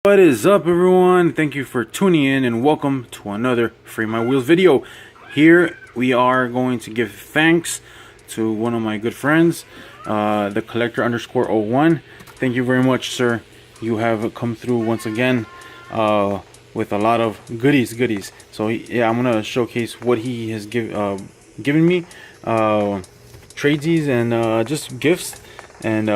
What is up, everyone? Thank you for tuning in and welcome to another Free My Wheels video. Here we are going to give thanks to one of my good friends, the collector _01. Thank you very much, sir. You have come through once again with a lot of goodies. So yeah, I'm gonna showcase what he has given me, tradesies and just gifts. And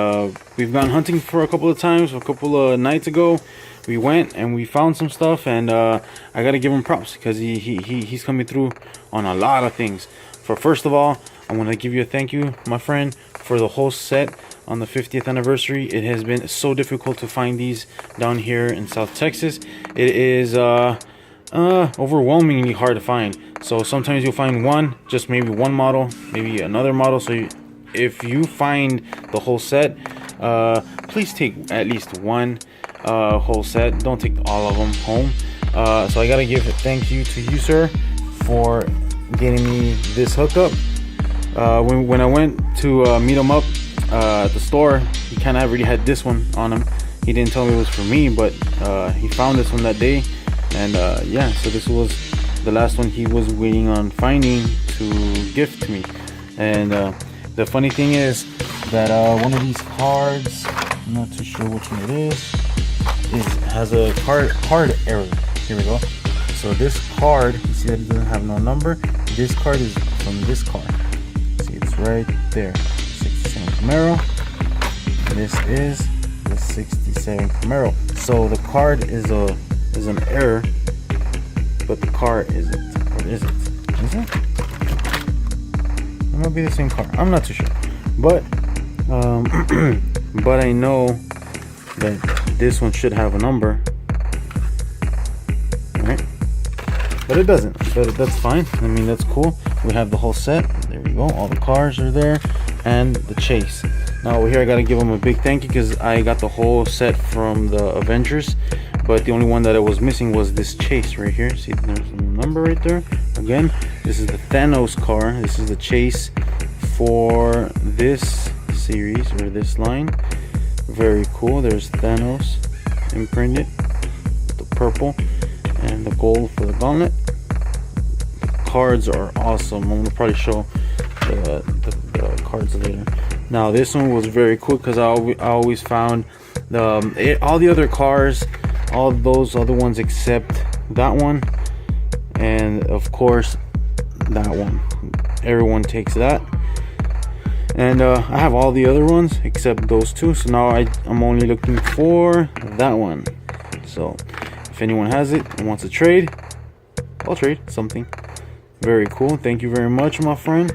we've gone hunting for a couple of times. A couple of nights ago we went and we found some stuff, and I gotta give him props because he's coming through on a lot of things. First of all, I want to give you a thank you, my friend, for the whole set on the 50th anniversary. It has been so difficult to find these down here in South Texas. It is overwhelmingly hard to find. So sometimes you'll find one, just maybe one model, maybe another model. So if you find the whole set, please take at least one whole set. Don't take all of them home. So I gotta give a thank you to you, sir, for getting me this hookup. When I went to meet him up at the store, he kind of already had this one on him. He didn't tell me it was for me, but he found this one that day, and yeah, so this was the last one he was waiting on finding to gift to me. And the funny thing is that one of these cards, I'm not too sure which one it is, has a card error. Here we go. So this card, you see that it doesn't have no number. This card is from this car. See, it's right there. 67 Camaro. This is the 67 Camaro. So the card is an error, but the car isn't. Or is it? Is it? It might be the same car. I'm not too sure. But but I know that this one should have a number, right? But it doesn't. But that's fine. I mean, that's cool. We have the whole set. There we go. All the cars are there, and the Chase. Now over here, I gotta give them a big thank you because I got the whole set from the Avengers, but the only one that I was missing was this Chase right here. See, there's a number right there. Again, this is the Thanos car. This is the Chase for this series or this line. Very cool. There's Thanos imprinted, the purple and the gold for the gauntlet. The cards are awesome. I'm gonna probably show the cards later. Now this one was very cool because I always found all the other cars, all those other ones except that one, and of course that one. Everyone takes that. And I have all the other ones except those two, so now I'm only looking for that one. So if anyone has it and wants to trade, I'll trade something. Very cool. Thank you very much, my friend,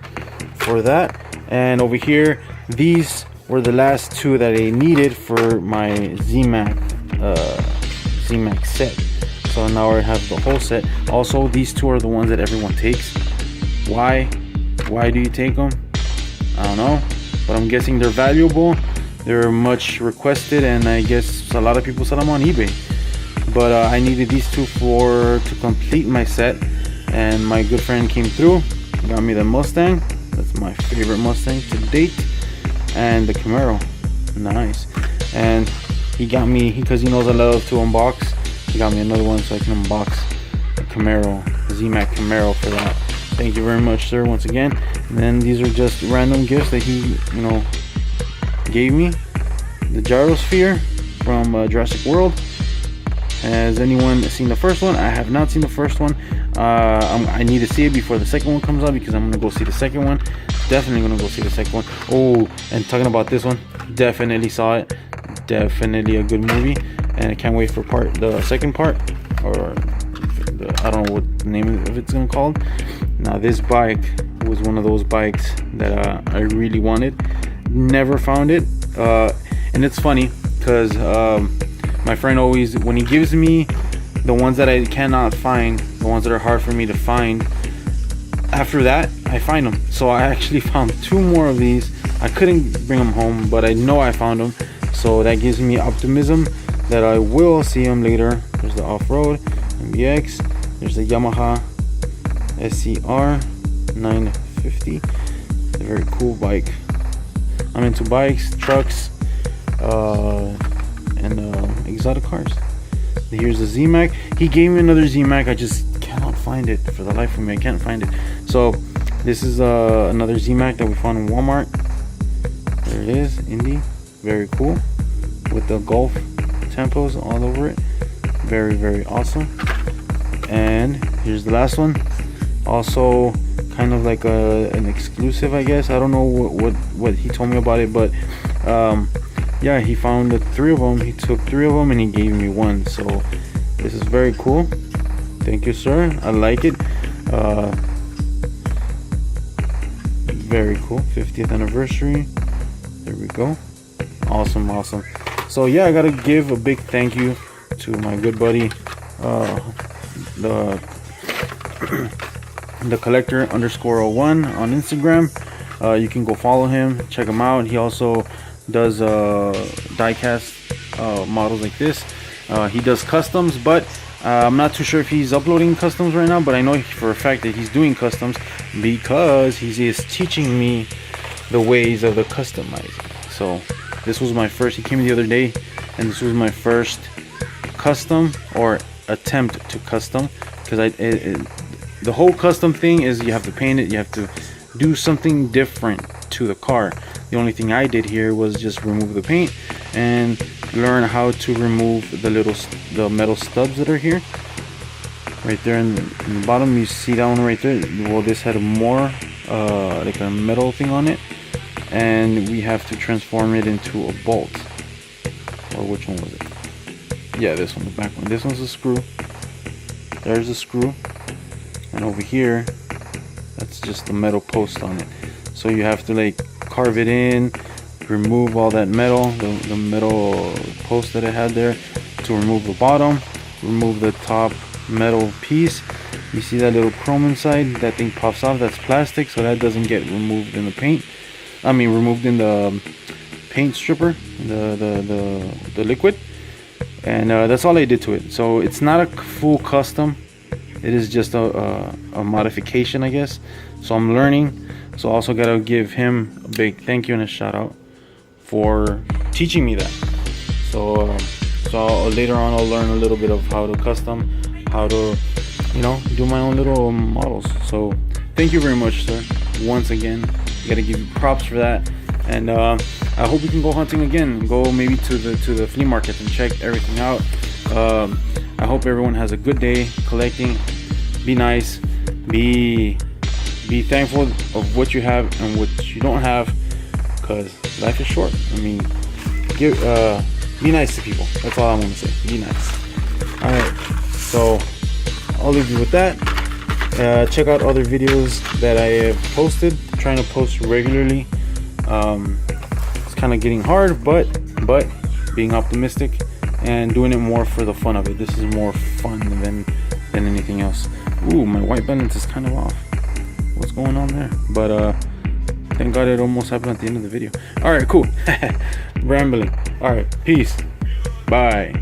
for that. And over here, these were the last two that I needed for my ZAMAC set. So now I have the whole set. Also, these two are the ones that everyone takes. Why do you take them? I don't know, but I'm guessing they're valuable. They're much requested, and I guess a lot of people sell them on eBay. But I needed these two to complete my set, and my good friend came through, got me the Mustang. That's my favorite Mustang to date, and the Camaro. Nice. And he got me, because he knows I love to unbox, he got me another one so I can unbox the Camaro, ZAMAC Camaro, for that. Thank you very much, sir, once again. And then these are just random gifts that he, gave me. The Gyrosphere from Jurassic World. Has anyone seen the first one? I have not seen the first one. I need to see it before the second one comes out because I'm gonna go see the second one. Definitely gonna go see the second one. Oh, and talking about this one, definitely saw it. Definitely a good movie, and I can't wait for the second part, or I don't know what the name of it's gonna be called. Now this bike was one of those bikes that I really wanted, never found it, and it's funny because my friend always, when he gives me the ones that I cannot find, the ones that are hard for me to find, after that I find them. So I actually found two more of these. I couldn't bring them home, but I know I found them, so that gives me optimism that I will see them later. There's the off-road MBX. There's the Yamaha SCR 950. A very cool bike. I'm into bikes, trucks, and exotic cars. Here's the ZAMAC. He gave me another ZAMAC. I just cannot find it for the life of me. I can't find it. So this is another ZAMAC that we found in Walmart. There it is, Indy. Very cool, with the Golf tempos all over it. Very, very awesome. And here's the last one. Also kind of like an exclusive, I guess. I don't know what he told me about it, but yeah, he found the 3 of them. He took 3 of them and he gave me 1. So this is very cool. Thank you, sir. I like it. Very cool. 50th anniversary. There we go. Awesome, awesome. So yeah, I gotta give a big thank you to my good buddy, the collector_01 on Instagram. You can go follow him, check him out. He also does diecast models like this. He does customs, but I'm not too sure if he's uploading customs right now, but I know for a fact that he's doing customs because he is teaching me the ways of the customizing. So this was my first, he came the other day, and this was my first custom or attempt to custom, because the whole custom thing is you have to paint it, you have to do something different to the car. The only thing I did here was just remove the paint and learn how to remove the metal stubs that are here, right there in the bottom. You see that one right there? Well, this had more like a metal thing on it, and we have to transform it into a bolt. Or which one was it? Yeah, this one, the back one. This one's a screw. There's a screw, and over here, that's just the metal post on it. So you have to like carve it in, remove all that metal, the metal post that it had there, to remove the bottom, remove the top metal piece. You see that little chrome inside? That thing pops off. That's plastic, so that doesn't get removed in the paint. I mean, removed in the paint stripper, the liquid. And that's all I did to it. So it's not a full custom. It is just a modification, I guess. So I'm learning. So I also gotta give him a big thank you and a shout out for teaching me that. So later on I'll learn a little bit of how to custom, how to, you know, do my own little models. So thank you very much, sir. Once again, gotta give you props for that. And I hope we can go hunting again. Go maybe to the flea market and check everything out. I hope everyone has a good day collecting. Be nice. Be thankful of what you have and what you don't have, because life is short. I mean, be nice to people. That's all I want to say. Be nice. All right. So I'll leave you with that. Check out other videos that I have posted. I'm trying to post regularly. It's kind of getting hard, but being optimistic and doing it more for the fun of it. This is more fun than anything else. Ooh, my white balance is kind of off. What's going on there? But thank God it almost happened at the end of the video. All right, cool. Rambling. All right, peace. Bye.